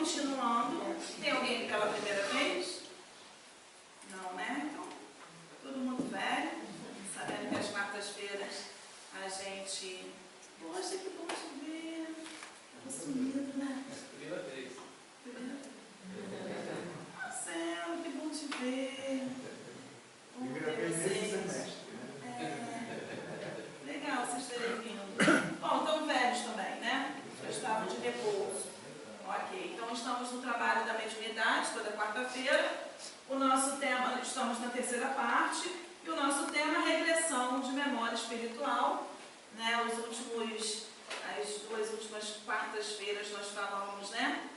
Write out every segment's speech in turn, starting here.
continuando. Tem alguém pela primeira vez? Não, né? Então, todo mundo velho, sabendo que às quartas-feiras a gente... Poxa, que bom te ver. Estava sumido, né? Primeira vez. Céu, que bom te ver. Primeira vez nesse semestre, Legal vocês terem vindo. Bom, estão velhos também, né? Já estavam de repouso. Ok, então estamos no trabalho da mediunidade, toda quarta-feira. O nosso tema, estamos na terceira parte, e o nosso tema é regressão de memória espiritual. Né? As duas últimas quartas-feiras nós falamos, né,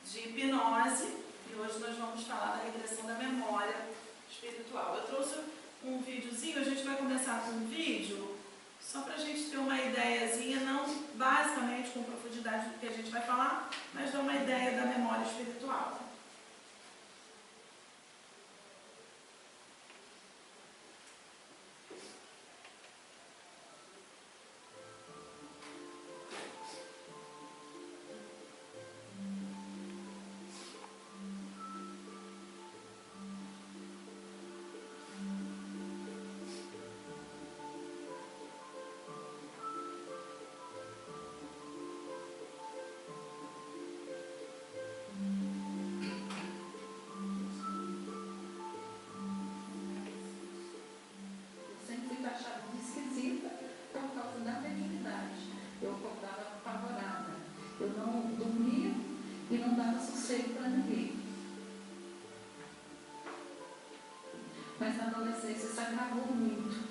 de hipnose, e hoje nós vamos falar da regressão da memória espiritual. Eu trouxe um videozinho, a gente vai começar com um vídeo, só para a gente ter uma ideiazinha, não basicamente com profundidade do que a gente vai falar, mas dar uma ideia da memória espiritual. Mas na adolescência isso agravou muito,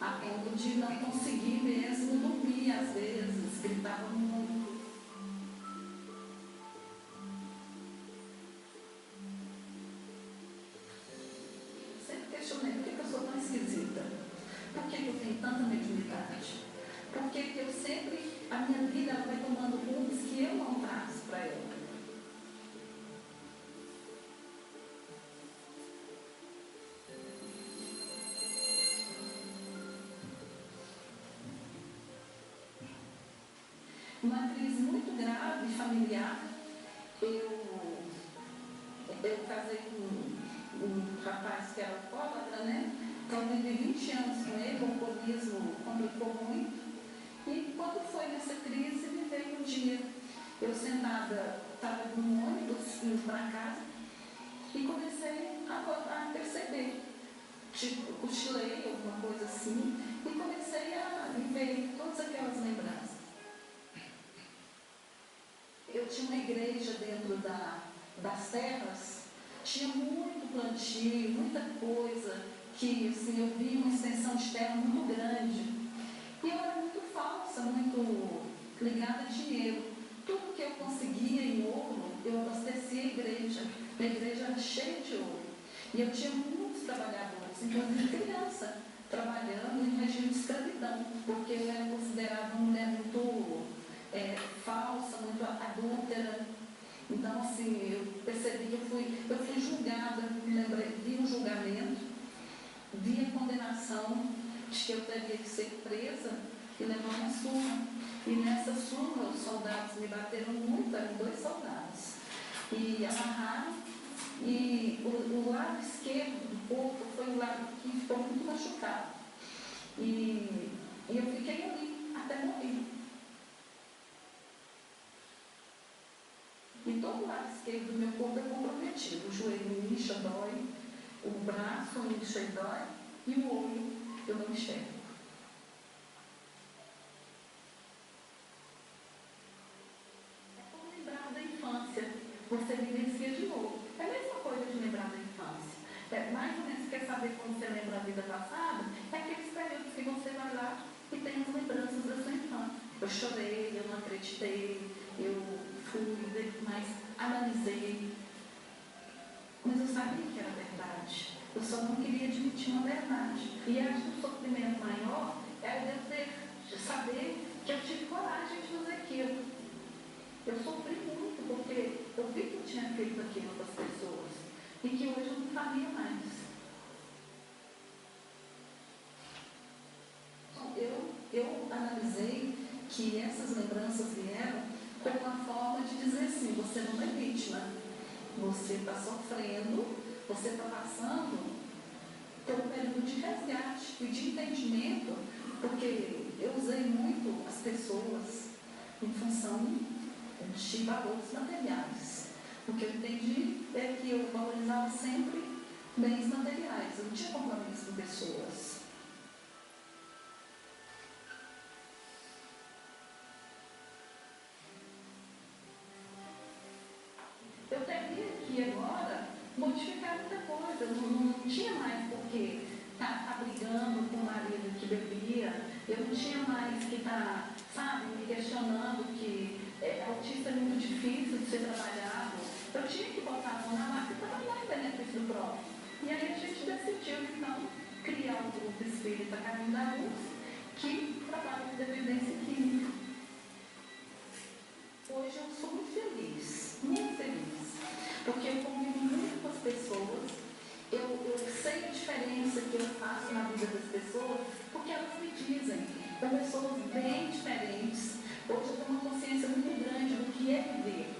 a ponto de não conseguir mesmo dormir às vezes, gritava muito. Sempre questionei, por que eu sou tão esquisita? Por que eu tenho tanta mediunidade? Por que eu sempre, a minha vida ela vai tomando rumos que eu não traço para ela? Uma crise muito grave, familiar. Eu casei com um rapaz que era alcoólatra, né? Então, eu vivi 20 anos com ele, o alcoolismo complicou muito. E quando foi nessa crise, me veio um dia. Eu sentada, estava no ônibus, indo para casa, e comecei a perceber. Tipo, cochilei, alguma coisa assim, e comecei a ver todas aquelas lembranças. Eu tinha uma igreja dentro das terras, tinha muito plantio, muita coisa, que assim, eu vi uma extensão de terra muito grande. E eu era muito falsa, muito ligada a dinheiro. Tudo que eu conseguia em ouro, eu abastecia a igreja. A igreja era cheia de ouro. E eu tinha muitos trabalhadores, inclusive criança, trabalhando em regime de escravidão, porque eu era considerada uma mulher muito... falsa, muito adúltera. Então, assim, eu percebi que eu fui julgada, vi um julgamento, vi a condenação de que eu teria que ser presa e levar uma surra. E nessa surra, os soldados me bateram muito, eram 2 soldados, e amarraram, e o lado esquerdo do corpo foi o lado que ficou muito machucado. E eu fiquei ali, até morrer. E todo o lado esquerdo do meu corpo é comprometido. O joelho me incha, dói, o braço me incha e dói, e o olho eu não enxergo. É como lembrar da infância. Você vivencia de novo. É a mesma coisa de lembrar da infância. Mais ou menos, quer saber quando você lembra da vida passada? É aqueles períodos que você vai lá e tem as lembranças da sua infância. Eu chorei, eu não acreditei, eu fui, mas analisei, mas eu sabia que era verdade, eu só não queria admitir uma verdade. E acho que o sofrimento maior é eu saber que eu tive coragem de fazer aquilo. Eu sofri muito porque eu vi que eu tinha feito aquilo para as pessoas e que hoje eu não faria mais. Então, eu analisei que essas lembranças vieram como uma forma de dizer assim, você não é vítima, você está sofrendo, você está passando por um período de resgate e de entendimento, porque eu usei muito as pessoas em função de valores materiais. O que eu entendi é que eu valorizava sempre bens materiais, eu não tinha compromisso com pessoas. Eu teria que agora modificar muita coisa, eu não tinha mais porque tá brigando com o marido que bebia, eu não tinha mais que estar, sabe, me questionando que autista é muito difícil de ser trabalhado. Eu tinha que botar a mão na massa e trabalhar em benefício do próprio. E aí a gente decidiu, então, criar um grupo espírita Caminho da Luz, que trabalha com dependência química. Hoje eu sou muito feliz, porque eu convivo muito com as pessoas, eu sei a diferença que eu faço na vida das pessoas, porque elas me dizem, são pessoas bem diferentes. Hoje eu tenho uma consciência muito grande do que é viver,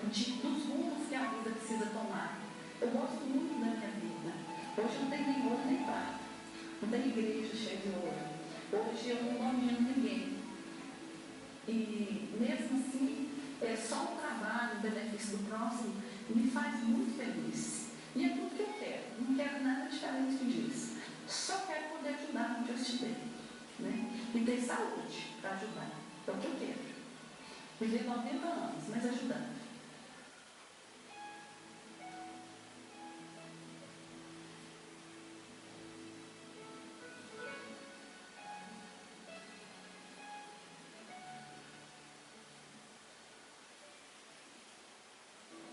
dos rumos que a vida precisa tomar. Eu gosto muito da minha vida. Hoje não tem nem ouro nem prata, não tem igreja cheia de ouro. Hoje eu não domino ninguém. E mesmo assim, só o trabalho, o benefício do próximo, me faz muito feliz. E é tudo que eu quero. Não quero nada diferente disso. Só quero poder ajudar onde eu estiver. Né? E ter saúde para ajudar. É o que eu quero. Viver 90 anos, mas ajudando.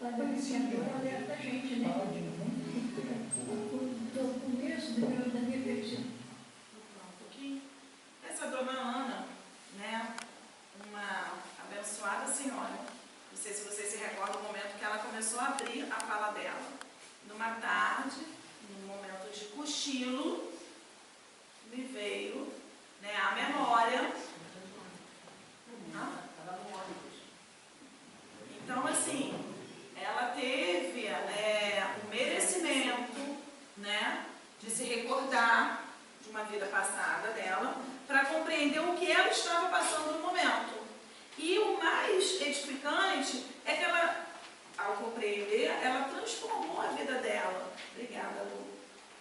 Agora alerta a gente, né? Do começo da minha pesquisa. Um pouquinho. Essa dona Ana, né, uma abençoada senhora, não sei se vocês se recordam do momento que ela começou a abrir a fala dela. Numa tarde, num momento de cochilo, me veio, né, a memória. Então, assim, ela teve o merecimento, né, de se recordar de uma vida passada dela, para compreender o que ela estava passando no momento. E o mais edificante é que ela, ao compreender, ela transformou a vida dela. Obrigada, Lu.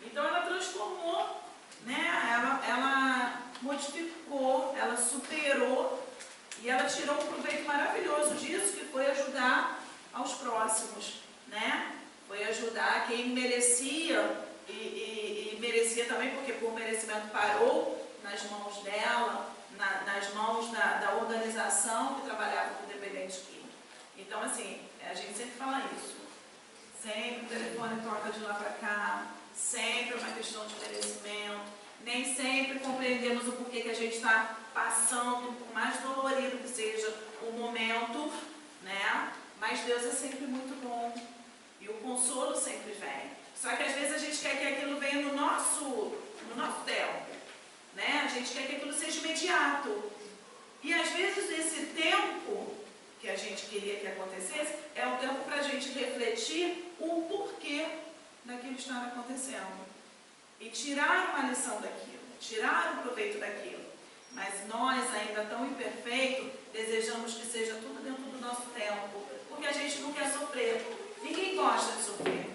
Então ela transformou, né, ela modificou, ela superou e ela tirou um proveito maravilhoso disso, que foi ajudar aos próximos, né? Foi ajudar quem merecia e merecia também, porque por merecimento parou nas mãos dela, nas mãos da organização que trabalhava com dependentes químicos. Então, assim, a gente sempre fala isso. Sempre o telefone toca de lá para cá, sempre uma questão de merecimento. Nem sempre compreendemos o porquê que a gente está passando, por mais dolorido que seja o momento, né? Mas Deus é sempre muito bom e o consolo sempre vem. Só que às vezes a gente quer que aquilo venha no nosso tempo, né? A gente quer que aquilo seja imediato. E às vezes esse tempo que a gente queria que acontecesse é um tempo para a gente refletir o porquê daquilo estar acontecendo. E tirar uma lição daquilo, tirar um proveito daquilo. Mas nós, ainda tão imperfeitos, desejamos que seja tudo dentro do nosso tempo, porque a gente não quer sofrer. Ninguém gosta de sofrer.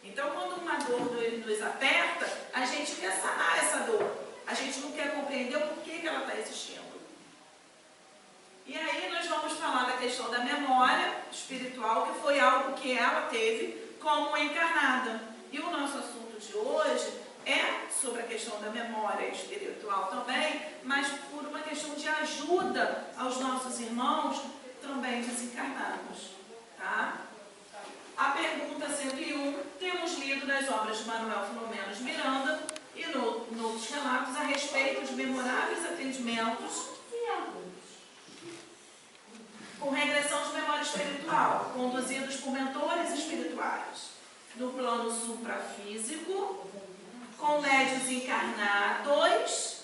Então, quando uma dor nos aperta, a gente quer sanar essa dor. A gente não quer compreender o porquê que ela está existindo. E aí nós vamos falar da questão da memória espiritual, que foi algo que ela teve como encarnada. E o nosso assunto de hoje é sobre a questão da memória espiritual também, mas por uma questão de ajuda aos nossos irmãos também desencarnados. Tá? A pergunta 101, temos lido nas obras de Manuel Filomeno Miranda e noutros relatos a respeito de memoráveis atendimentos com regressão de memória espiritual, conduzidos por mentores espirituais, no plano suprafísico, com médios encarnados,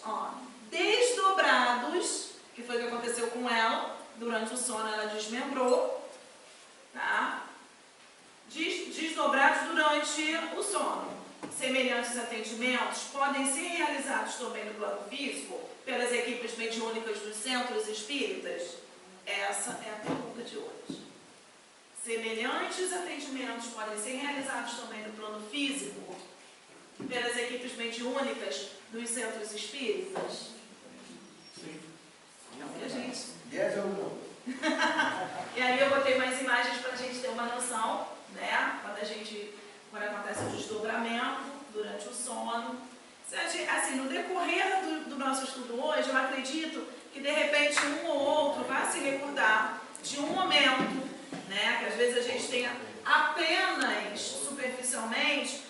desdobrados, que foi o que aconteceu com ela, durante o sono ela desmembrou, tá? Desdobrados durante o sono. Semelhantes atendimentos podem ser realizados também no plano físico pelas equipes mediúnicas dos centros espíritas? Essa é a pergunta de hoje. Semelhantes atendimentos podem ser realizados também no plano físico pelas equipes mediúnicas dos centros espíritas? Sim. É o que a gente... Yes ou não? E aí eu botei mais imagens para a gente ter uma noção, né? Quando acontece o desdobramento durante o sono. Assim, no decorrer do nosso estudo hoje, eu acredito que de repente um ou outro vai se recordar de um momento, né? Que às vezes a gente tenha apenas superficialmente,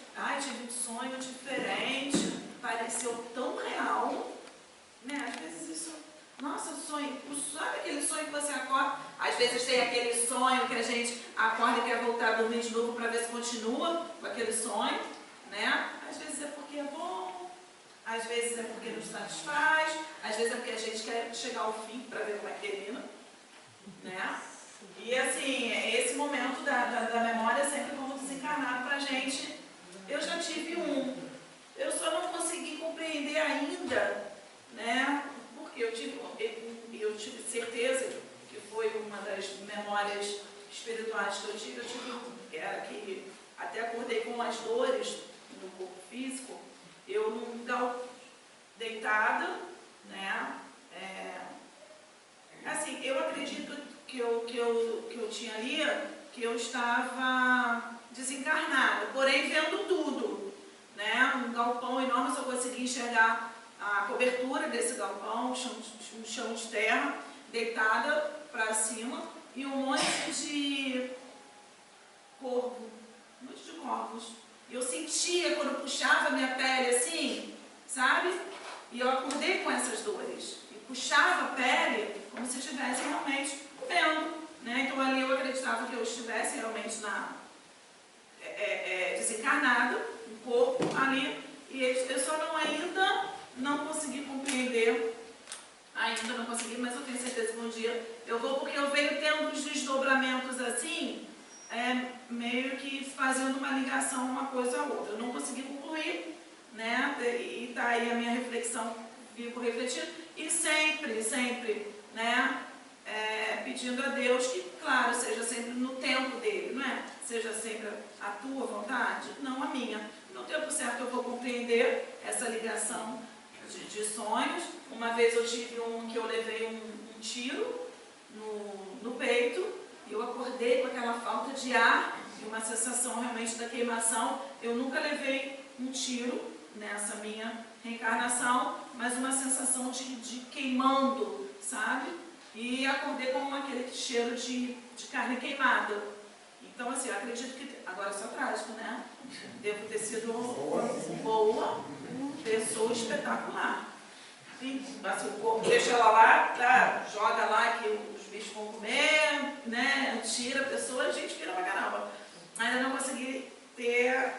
tive um sonho diferente, pareceu tão real, né? Às vezes isso, nossa, sonho, sabe aquele sonho que você acorda? Às vezes tem aquele sonho que a gente acorda e quer voltar a dormir de novo para ver se continua com aquele sonho, né? Às vezes é porque é bom, às vezes é porque nos satisfaz, às vezes é porque a gente quer chegar ao fim para ver como é que termina, né? E assim, esse momento da memória é sempre como desencarnado para a gente. Eu já tive eu só não consegui compreender ainda, né? Porque eu tive certeza que foi uma das memórias espirituais que eu tive era que até acordei com as dores no corpo físico, eu deitada, né? Assim, eu acredito que eu tinha ali, que eu estava desencarnada, porém vendo tudo, né? Um galpão enorme, só consegui enxergar a cobertura desse galpão, um chão de terra, deitada para cima, e um monte de corvos. E eu sentia quando puxava minha pele assim, sabe? E eu acordei com essas dores. E puxava a pele como se estivesse realmente vendo, né? Então ali eu acreditava que eu estivesse realmente desencarnada, um corpo ali, e eu só ainda não consegui compreender, mas eu tenho certeza que um dia eu vou, porque eu venho tendo uns desdobramentos assim, meio que fazendo uma ligação uma coisa a outra. Eu não consegui concluir, né? E está aí a minha reflexão, vivo refletindo, e sempre, né? Pedindo a Deus que, claro, seja sempre no tempo dele, não é? Seja sempre a tua vontade, não a minha. No tempo certo eu vou compreender essa ligação de sonhos. Uma vez eu tive que eu levei um tiro no peito, e eu acordei com aquela falta de ar e uma sensação realmente da queimação. Eu nunca levei um tiro nessa minha reencarnação, mas uma sensação de queimando, sabe? E acordei com aquele cheiro de carne queimada. Então, assim, eu acredito que... Agora eu sou trágico, né? Devo ter sido boa pessoa espetacular. Assim, o corpo deixa ela lá, tá? Joga lá que os bichos vão comer, né? Tira a pessoa, a gente vira pra caramba. Ainda não consegui ter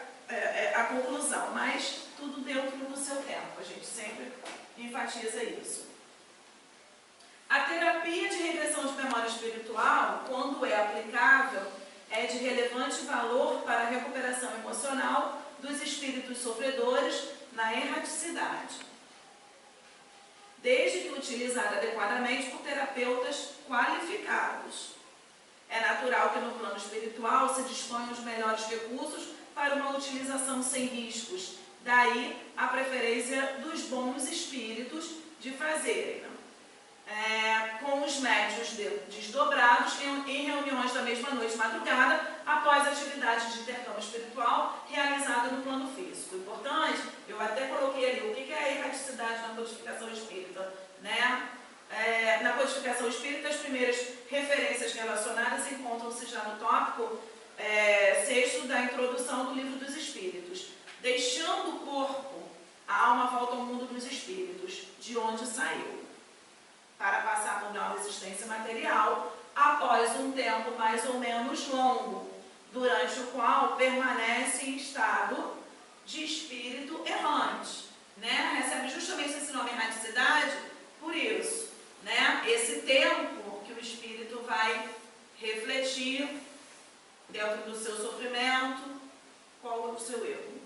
a conclusão, mas tudo dentro do seu tempo. A gente sempre enfatiza isso. A terapia de regressão de memória espiritual, quando é aplicável, é de relevante valor para a recuperação emocional dos espíritos sofredores na erraticidade, desde que utilizada adequadamente por terapeutas qualificados. É natural que no plano espiritual se disponham os melhores recursos para uma utilização sem riscos, daí a preferência dos bons espíritos de fazerem com os médiuns desdobrados em reuniões da mesma noite de madrugada, após a atividade de intercâmbio espiritual realizada no plano físico. Importante, eu até coloquei ali o que é a erraticidade na codificação espírita, né? Na codificação espírita, as primeiras referências relacionadas encontram-se já no tópico 6º da introdução do Livro dos Espíritos. Deixando o corpo, a alma volta ao mundo dos espíritos, de onde saiu, para passar por nova existência material, após um tempo mais ou menos longo, durante o qual permanece em estado de espírito errante, né? Recebe justamente esse nome erraticidade por isso, né? Esse tempo que o espírito refletir dentro do seu sofrimento qual é o seu erro.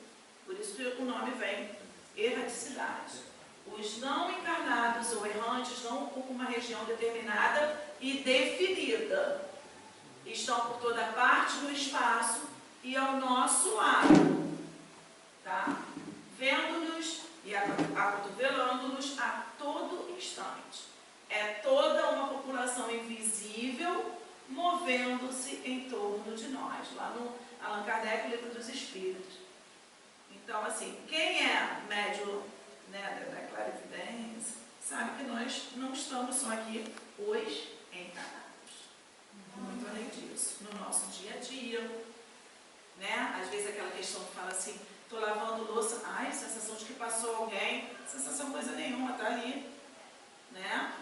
Por isso que o nome vem erraticidade. Os não encarnados ou errantes não ocupam uma região determinada e definida. Estão por toda parte do espaço e ao nosso lado, tá? Vendo-nos e acotovelando-nos a todo instante. É toda uma população invisível movendo-se em torno de nós, lá no Allan Kardec, o Livro dos Espíritos. Então, assim, quem é médium, né, da clarividência, sabe que nós não estamos só aqui hoje encarnados. Muito além disso, no nosso dia a dia, né? Às vezes aquela questão que fala assim, estou lavando louça, ai, sensação de que passou alguém, sensação coisa nenhuma, está ali, né?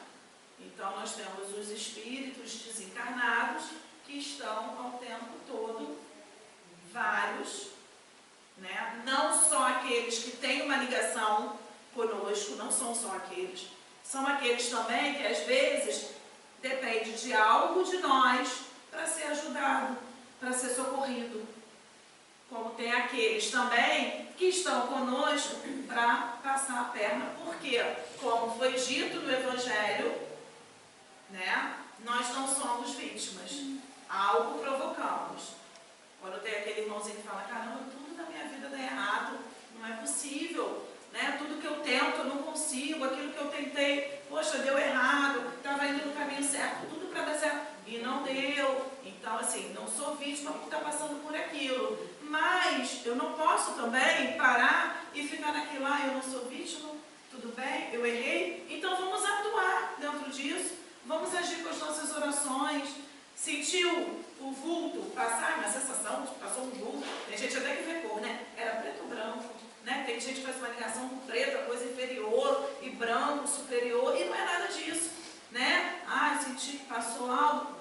Então nós temos os espíritos desencarnados que estão ao tempo todo, vários, né? Não só aqueles que têm uma ligação conosco, não são só aqueles, são aqueles também que às vezes depende de algo de nós para ser ajudado, para ser socorrido. Como tem aqueles também que estão conosco para passar a perna, porque, como foi dito no Evangelho, né, nós não somos vítimas, algo provocamos. Quando tem aquele irmãozinho que fala, caramba, tudo na minha vida dá errado, não é possível, né? Tudo que eu tento eu não consigo, aquilo que eu tentei, poxa, deu errado, estava indo no caminho certo, tudo para dar certo, e não deu. Então, assim, não sou vítima porque está passando por aquilo, mas eu não posso também parar e ficar naquilo, eu não sou vítima, tudo bem, eu errei, então vamos atuar dentro disso, vamos agir com as nossas orações. Sentiu o vulto passar, uma sensação de que passou um vulto, tem gente até que vê cor, né? Era preto ou branco, né? Tem gente que faz uma ligação com preto, coisa inferior, e branco, superior, e não é nada disso, né? Senti que passou algo,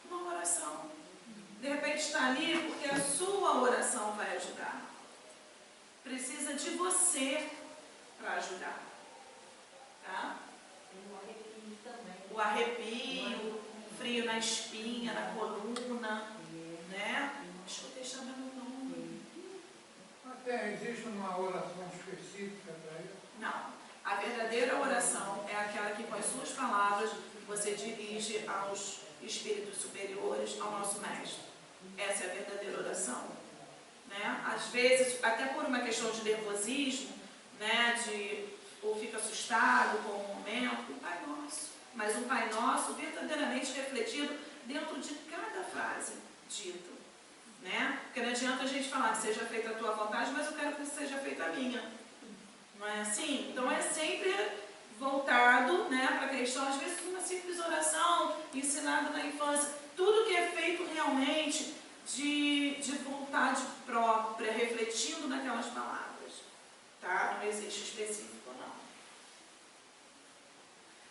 uma oração. De repente está ali porque a sua oração vai ajudar. Precisa de você para ajudar, tá? O arrepio, frio na espinha, na coluna, né? Deixa eu deixar meu nome. Até existe uma oração específica para isso? Não. A verdadeira oração é aquela que com as suas palavras você dirige aos espíritos superiores, ao nosso mestre. Essa é a verdadeira oração, né? Às vezes, até por uma questão de nervosismo, né? Ou fica assustado com o momento, o Pai Nosso. Mas um Pai Nosso verdadeiramente refletido dentro de cada frase dita, né? Porque não adianta a gente falar que seja feita a tua vontade, mas eu quero que seja feita a minha. Não é assim? Então é sempre voltado, né, para a questão, às vezes uma simples oração ensinada na infância, tudo que é feito realmente de vontade própria, refletindo naquelas palavras, tá? Não existe específico, não.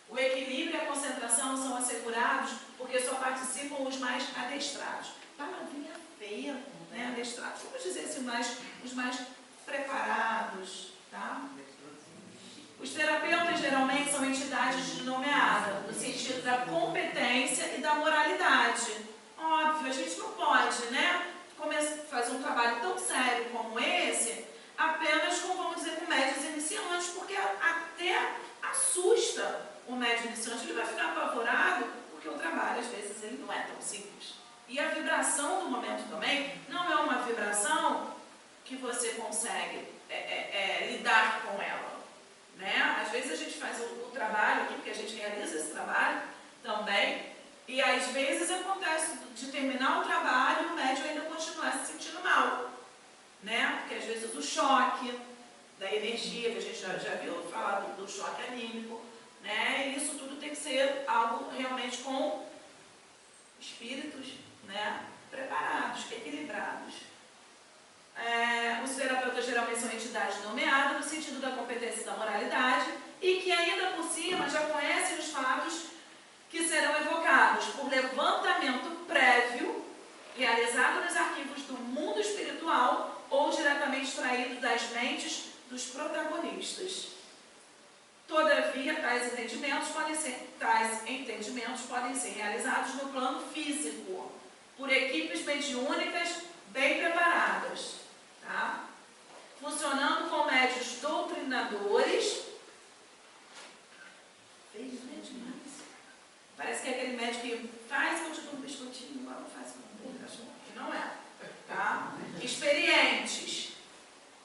O equilíbrio e a concentração são assegurados porque só participam os mais adestrados. Palavrinha feia, né? Adestrados. Vamos dizer assim, os mais preparados, tá? Os terapeutas geralmente são entidades nomeadas, no sentido da competência e da moralidade. Óbvio, a gente não pode, né, fazer um trabalho tão sério como esse, apenas com, vamos dizer, com médios iniciantes, porque até assusta o médio iniciante, ele vai ficar apavorado, porque o trabalho, às vezes, ele não é tão simples. E a vibração do momento também não é uma vibração que você consegue lidar com ela. Né? Às vezes a gente faz o trabalho aqui, porque a gente realiza esse trabalho também, e às vezes acontece de terminar o trabalho e o médium ainda continuar se sentindo mal, né? Porque às vezes o choque da energia, que a gente já viu falar do choque anímico, né? E isso tudo tem que ser algo realmente com espíritos, né, preparados, equilibrados. Os terapeutas geralmente são entidades nomeadas no sentido da competência e da moralidade e que ainda por cima já conhecem os fatos que serão evocados por levantamento prévio realizado nos arquivos do mundo espiritual ou diretamente extraído das mentes dos protagonistas. Todavia, tais entendimentos podem ser realizados no plano físico, por equipes mediúnicas bem preparadas, tá? Funcionando com médios doutrinadores. Parece que é aquele médico que faz quando eu dou um biscoitinho, agora não faz quando eu cachorro. E não é, tá? Experientes,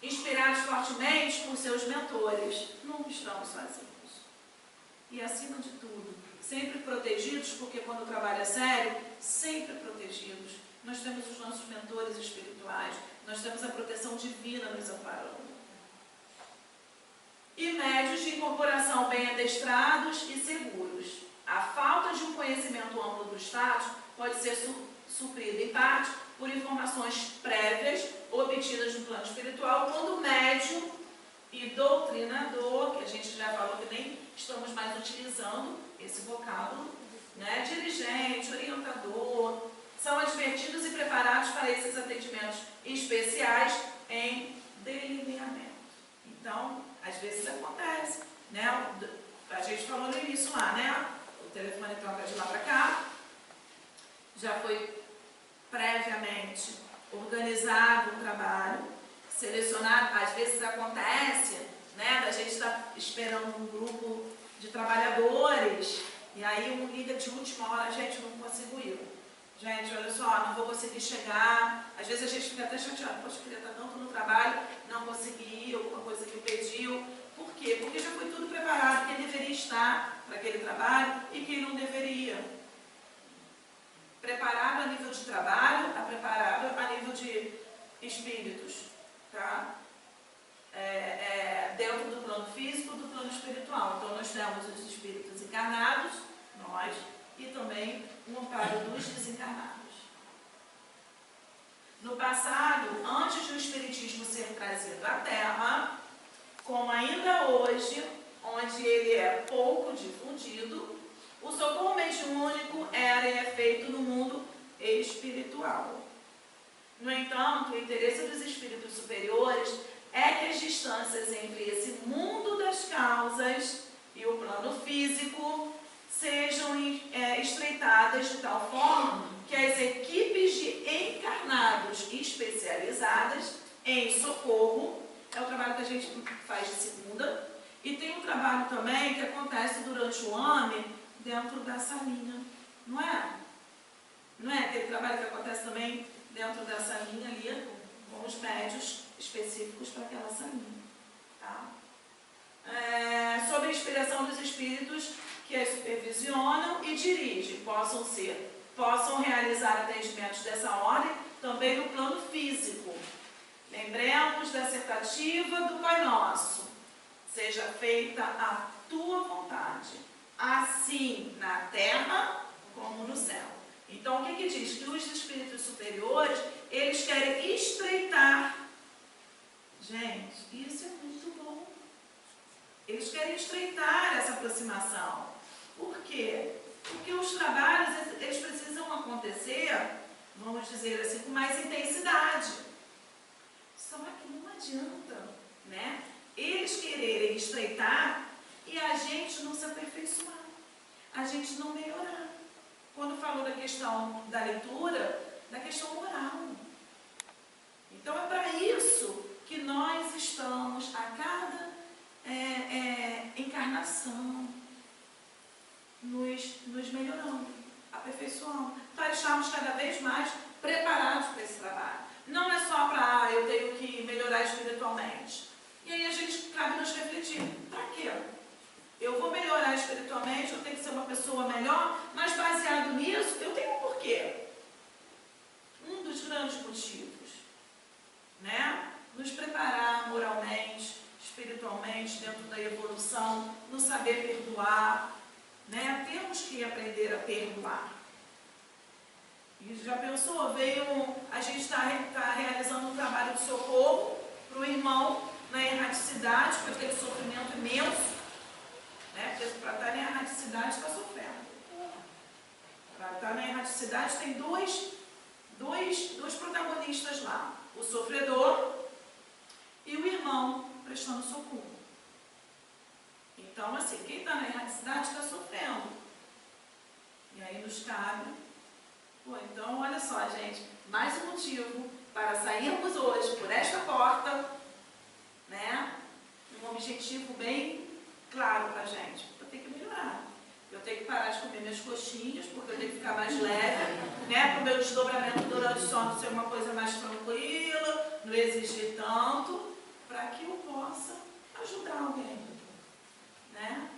inspirados fortemente por seus mentores. Não estamos sozinhos. E acima de tudo, sempre protegidos, porque quando o trabalho é sério, sempre protegidos. Nós temos os nossos mentores espirituais, nós temos a proteção divina nos amparando. E médios de incorporação bem adestrados e seguros. A falta de um conhecimento amplo do status pode ser suprida, em parte, por informações prévias obtidas no plano espiritual, quando o médium e doutrinador, que a gente já falou que nem estamos mais utilizando esse vocábulo, né? Dirigente, orientador, são advertidos e preparados para esses atendimentos especiais em delineamento. Então, às vezes acontece, né? A gente falou no início lá, né? O telefone troca de lá para cá, já foi previamente organizado um trabalho, selecionado. Às vezes acontece, né? Da gente estar esperando um grupo de trabalhadores e aí um liga de última hora, gente, não consigo ir. Gente, olha só, não vou conseguir chegar. Às vezes a gente fica até chateado, poxa, eu queria estar tanto no trabalho, não consegui ir, alguma coisa que pediu. Por quê? Porque já foi tudo preparado, quem deveria estar para aquele trabalho e quem não deveria. Preparado a nível de trabalho, preparado a nível de espíritos, tá? Dentro do plano físico e do plano espiritual. Então nós temos os espíritos encarnados, nós, e também um amparo dos desencarnados. No passado, antes do espiritismo ser trazido à Terra, como ainda hoje, onde ele é pouco difundido, o socorro mediúnico era e é feito no mundo espiritual. No entanto, o interesse dos espíritos superiores é que as distâncias entre esse mundo das causas e o plano físico sejam estreitadas de tal forma que as equipes de encarnados especializadas em socorro, é o trabalho que a gente faz de segunda, e tem um trabalho também que acontece durante o ano dentro da salinha, não é? Não é aquele trabalho que acontece também dentro da salinha ali, com os médios específicos para aquela salinha, tá? Sob a inspiração dos espíritos que as supervisionam e dirigem, possam realizar atendimentos dessa ordem também no plano físico. Lembremos da assertativa do Pai Nosso: seja feita a tua vontade, assim na terra como no céu. Então, o que diz? Que os espíritos superiores, eles querem estreitar. Gente, isso é muito bom. Eles querem estreitar essa aproximação. Por quê? Porque os trabalhos, eles precisam acontecer, vamos dizer assim, com mais intensidade. Só que não adianta, né? Eles quererem estreitar e a gente não se aperfeiçoar, a gente não melhorar. Quando falou da questão da leitura, da questão moral. Então é para isso que nós estamos a cada encarnação nos melhorando, aperfeiçoando, para estarmos cada vez mais preparados para esse trabalho. Não é só para eu tenho que melhorar espiritualmente. E aí a gente cabe nos refletir, para quê? Eu vou melhorar espiritualmente, eu tenho que ser uma pessoa melhor, mas baseado nisso, eu tenho um porquê. Um dos grandes motivos, né? Nos preparar moralmente, espiritualmente, dentro da evolução, no saber perdoar, né? Temos que aprender a perdoar. E já pensou? A gente está realizando um trabalho de socorro para o irmão na erraticidade, com aquele sofrimento imenso. Né? Porque para estar na erraticidade está sofrendo. Para estar na erraticidade tem dois protagonistas lá. O sofredor e o irmão prestando socorro. Então, assim, quem está na erraticidade está sofrendo. E aí nos cabe. Pô, então, olha só, gente, mais um motivo para sairmos hoje por esta porta, né? Um objetivo bem claro para a gente. Eu tenho que melhorar. Eu tenho que parar de comer minhas coxinhas, porque eu tenho que ficar mais leve, né? Para o meu desdobramento durante o sono ser uma coisa mais tranquila, não exigir tanto, para que eu possa ajudar alguém, né?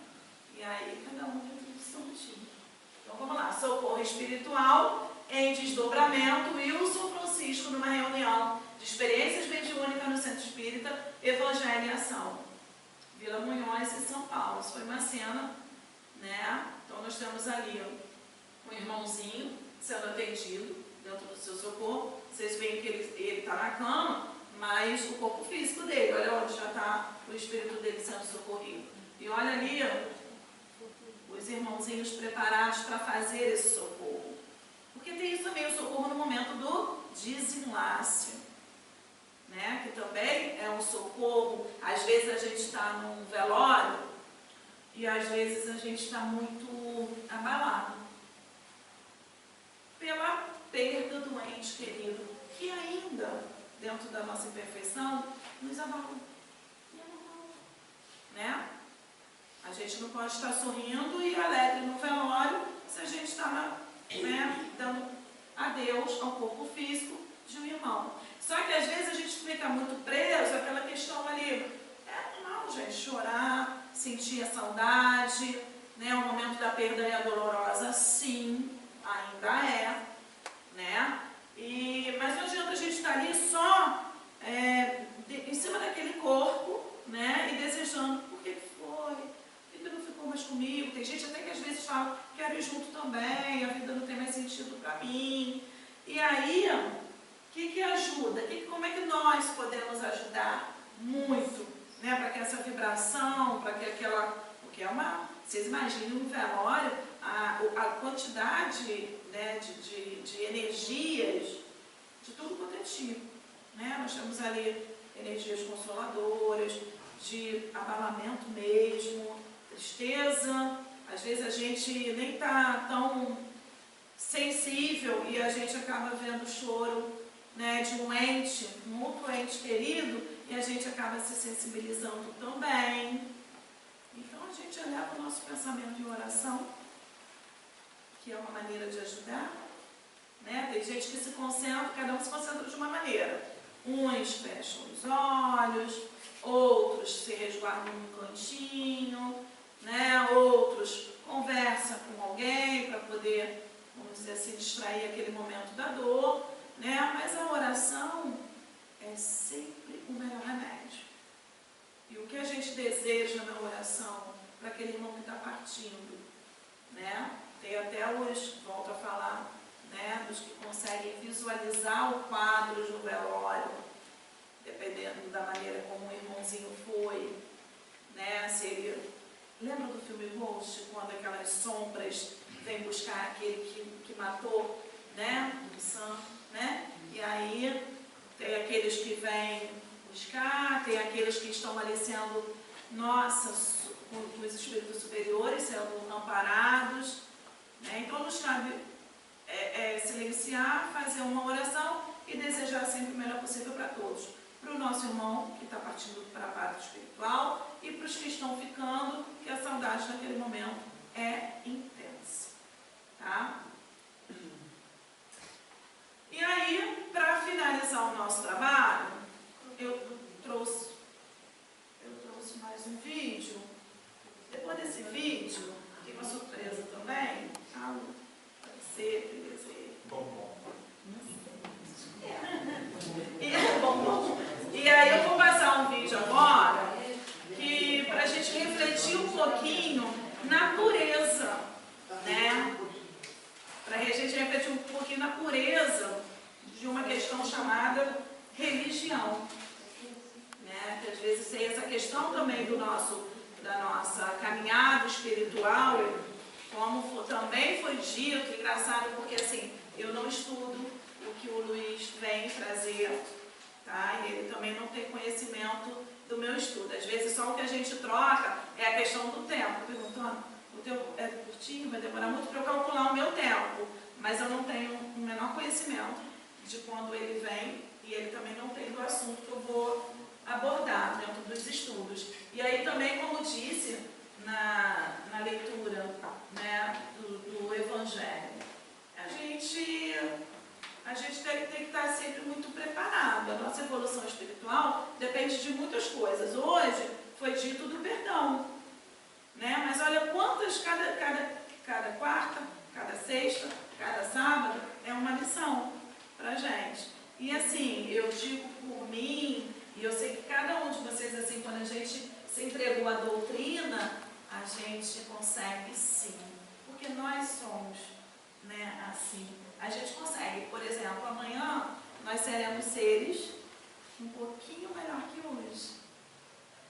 E aí, cada um tem o seu motivo. Então, vamos lá. Socorro espiritual em desdobramento. Wilson Francisco, numa reunião de experiências mediúnicas no Centro Espírita Evangelho em Ação, Vila Munhoz, em São Paulo. Isso foi uma cena, né? Então, nós temos ali um irmãozinho sendo atendido dentro do seu socorro. Vocês veem que ele está na cama, mas o corpo físico dele, olha onde já está o espírito dele sendo socorrido. E olha ali, os irmãozinhos preparados para fazer esse socorro. Porque tem isso também, o socorro no momento do desenlace, né? Que também é um socorro. Às vezes a gente está num velório e às vezes a gente está muito abalado pela perda do ente querido, que ainda, dentro da nossa imperfeição, nos abala. E é normal, né? A gente não pode estar sorrindo e alegre no velório se a gente está, né, dando adeus ao corpo físico de um irmão. Só que às vezes a gente fica muito preso àquela questão ali. É normal, gente, chorar, sentir a saudade, né? O momento da perda é dolorosa, sim, ainda é, né? Mas não adianta a gente estar ali só em cima daquele corpo, né? E desejando, por que foi? Por que não ficou mais comigo? Tem gente até que às vezes fala, quero ir junto também, a vida não tem mais sentido para mim. E aí, o que ajuda? Como é que nós podemos ajudar muito, né? Para que essa vibração, para que aquela... Porque é uma... Vocês imaginem um velório, a quantidade, né, de energias, de tudo quanto é tipo, né? Nós temos ali energias consoladoras, de abalamento mesmo, tristeza. Às vezes a gente nem está tão sensível e a gente acaba vendo o choro, né, de um ente, um outro ente querido, e a gente acaba se sensibilizando também. Então a gente eleva o nosso pensamento em oração, que é uma maneira de ajudar, né? Tem gente que se concentra, cada um se concentra de uma maneira. Uns fecham os olhos, outros se resguardam num cantinho, né? Outros conversam com alguém para poder, vamos dizer assim, distrair aquele momento da dor, né? Mas a oração é sempre o melhor remédio. E o que a gente deseja na oração para aquele irmão que está partindo, né? Tem até os, volto a falar, né, dos que conseguem visualizar o quadro de um velório, dependendo da maneira como o irmãozinho foi, né? Se ele... Lembra do filme Ghost, quando aquelas sombras vêm buscar aquele que matou, né? O Sam, né? E aí tem aqueles que vêm buscar, tem aqueles que estão ali sendo, nossa, com os espíritos superiores sendo amparados, né? Então nos cabe silenciar, fazer uma oração e desejar sempre o melhor possível para todos. Para o nosso irmão que está partindo para a parte espiritual e para os que estão ficando, que a saudade naquele momento é intensa, tá? E aí, para finalizar o nosso trabalho, eu trouxe mais um vídeo. Depois desse vídeo, tem uma surpresa também. Pode ser, Bom. E aí eu vou passar um vídeo agora que para a gente refletir um pouquinho na pureza, né? Para a gente refletir um pouquinho na pureza de uma questão chamada religião, né? Que às vezes tem essa questão também da nossa caminhada espiritual, como também foi dito, engraçado, porque assim, eu não estudo o que o Luiz vem trazer, tá? E ele também não tem conhecimento do meu estudo. Às vezes só o que a gente troca é a questão do tempo. Perguntando, o teu é curtinho, vai demorar muito para eu calcular o meu tempo, mas eu não tenho o menor conhecimento de quando ele vem e ele também não tem do assunto que eu vou abordar dentro dos estudos. E aí também, como disse na leitura, né, do Evangelho, a gente tem que estar sempre muito preparado. A nossa evolução espiritual depende de muitas coisas. Hoje foi dito do perdão, né? Mas olha quantas, cada quarta, cada sexta, cada sábado, é uma lição pra gente. E assim, eu digo por mim, e eu sei que cada um de vocês, assim, quando a gente se entregou à doutrina, a gente consegue sim. Porque nós somos, né, assim. A gente consegue. Por exemplo, amanhã nós seremos seres um pouquinho melhor que hoje,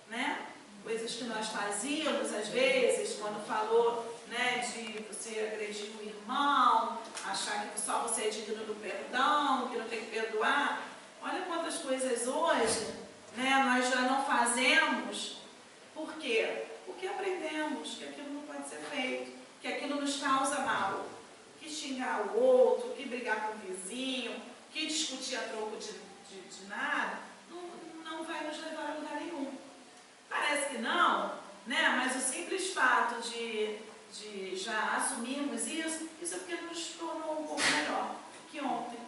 né? Coisas que nós fazíamos, às vezes, quando falou, né, de você agredir o irmão, achar que só você é digno do perdão, que não tem que perdoar. Olha quantas coisas hoje, né, nós já não fazemos. Por quê? Porque aprendemos que aquilo não pode ser feito, que aquilo nos causa mal. Que xingar o outro, que brigar com o vizinho, que discutir a troco de nada, não vai nos levar a lugar nenhum. Parece que não, né? Mas o simples fato de já assumirmos isso é porque nos tornou um pouco melhor que ontem.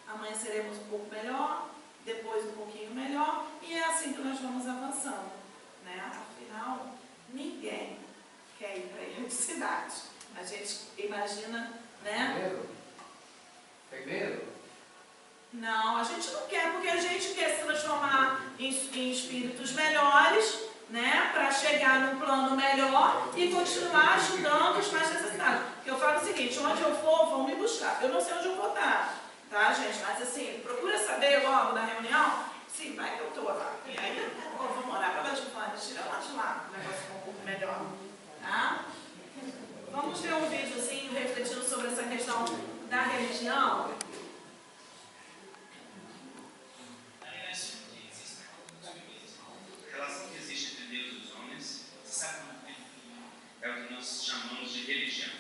Amanhã seremos um pouco melhor, depois um pouquinho melhor, e é assim que nós vamos avançando, né? Afinal, ninguém quer ir para a erradicidade. A gente imagina, né? Tem medo? Não, a gente não quer, porque a gente quer se transformar em espíritos melhores, né, para chegar num plano melhor e continuar ajudando os mais necessitados. Porque eu falo o seguinte, onde eu for, vão me buscar. Eu não sei onde eu vou estar, tá, gente? Mas assim, procura saber logo na reunião, sim, vai que eu estou lá. E aí, vou morar para lá de fora, tira lá de lá, o negócio ficou um pouco melhor, tá? Vamos ver um videozinho refletindo sobre essa questão da religião. A relação que existe entre Deus e os homens é o que nós chamamos de religião.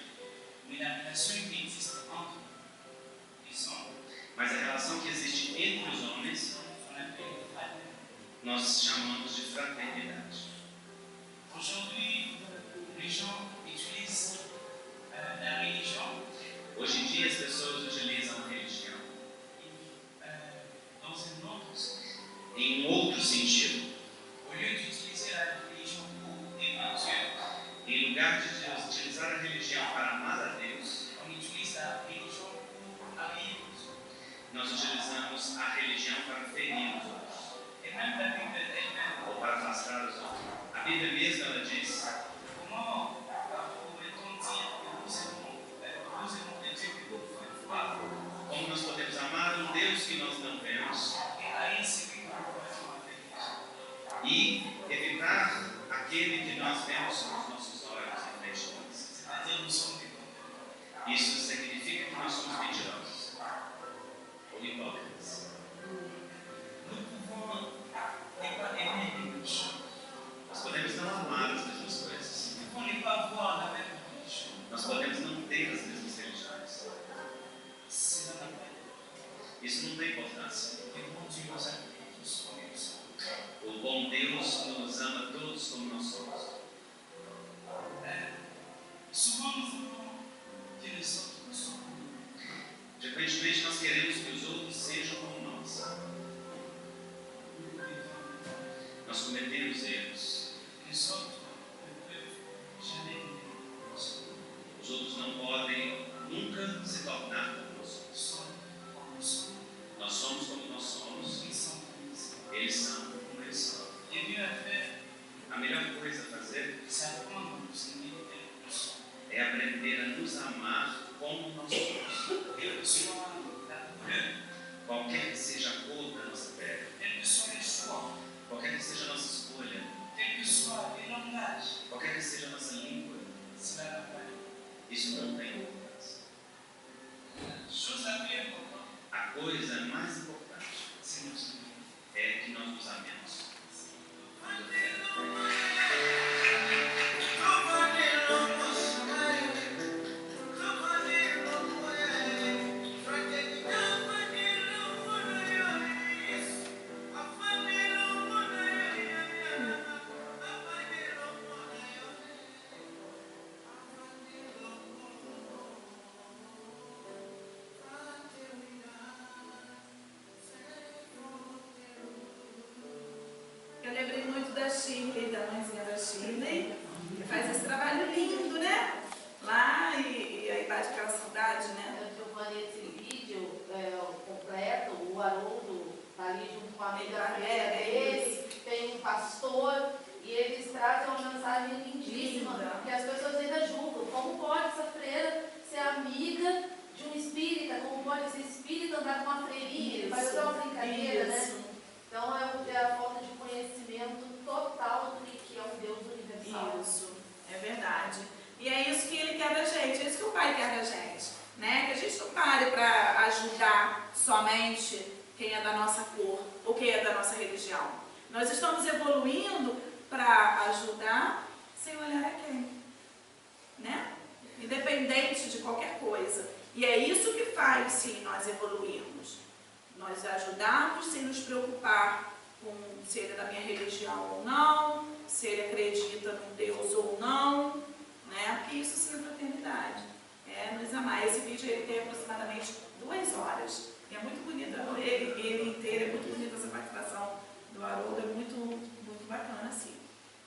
Mas a relação que existe entre os homens nós chamamos de fraternidade. Hoje em dia as pessoas utilizam a religião em um outro sentido. Em lugar de utilizar a religião para amar a Deus, nós utilizamos a religião para ferir os outros ou para afastar os outros. A Bíblia mesma ela diz como nós podemos amar um Deus que nós não vemos e evitar aquele que nós vemos com os nossos olhos em frente de nós. Isso significa que nós somos mentirosos ou hipócritas. Nós podemos não amar as mesmas coisas. Nós podemos não ter as mesmas religiões. Isso não tem importância. O bom Deus nos ama todos como nós somos. Frequentemente nós queremos que os outros sejam como nós. Nós cometemos erros. Os outros não podem nunca se tornar como nós somos. Nós somos como nós somos. Eles são como eles são. A melhor coisa a fazer é aprender a nos amar como nós somos. Qualquer que seja a cor da nossa pele, qualquer que seja a nossa escolha, qualquer que seja a nossa língua, isso não tem importância. A coisa mais importante é que nós nos amemos. Eu lembrei muito da Shirley, da mãezinha da Shirley, que faz esse trabalho lindo, né? Lá e aí bate aquela saudade, né? Eu falei esse vídeo completo, o Haroldo está ali junto com a amiga dele, tem um pastor, e eles trazem uma mensagem lindíssima, Linda. que as pessoas ainda julgam. Como pode essa freira ser amiga de um espírita? Como pode esse espírita andar com uma freirinha? Ele faz uma brincadeira, né? Então é a falta de conhecimento total do que é um Deus universal. Isso, é verdade. E é isso que ele quer da gente, é isso que o Pai quer da gente, né? Que a gente não pare para ajudar somente quem é da nossa cor ou quem é da nossa religião. Nós estamos evoluindo para ajudar sem olhar a quem, né? Independente de qualquer coisa. E é isso que faz, sim, nós evoluirmos. Nós ajudarmos sem nos preocupar com se ele é da minha religião ou não, se ele acredita num Deus ou não, né? Porque isso sim é fraternidade, é nos amar. Esse vídeo ele tem aproximadamente 2 horas. E é muito bonito, ele inteiro, é muito bonita essa participação do Haroldo, é muito bacana, assim.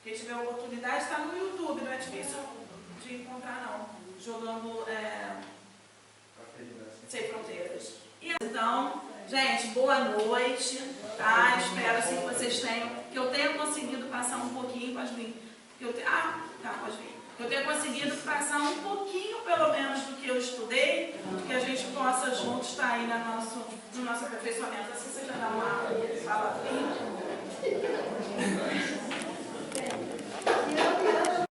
Quem tiver a oportunidade, está no YouTube, não é difícil de encontrar, não. Jogando Sem Fronteiras. E então, gente, boa noite, tá? Espero assim, que vocês tenham, que eu tenha conseguido passar um pouquinho, pode vir. Pode vir. Eu tenha conseguido passar um pouquinho, pelo menos, do que eu estudei, que a gente possa juntos estar aí no nosso aperfeiçoamento. Assim você já dá uma palavrinha.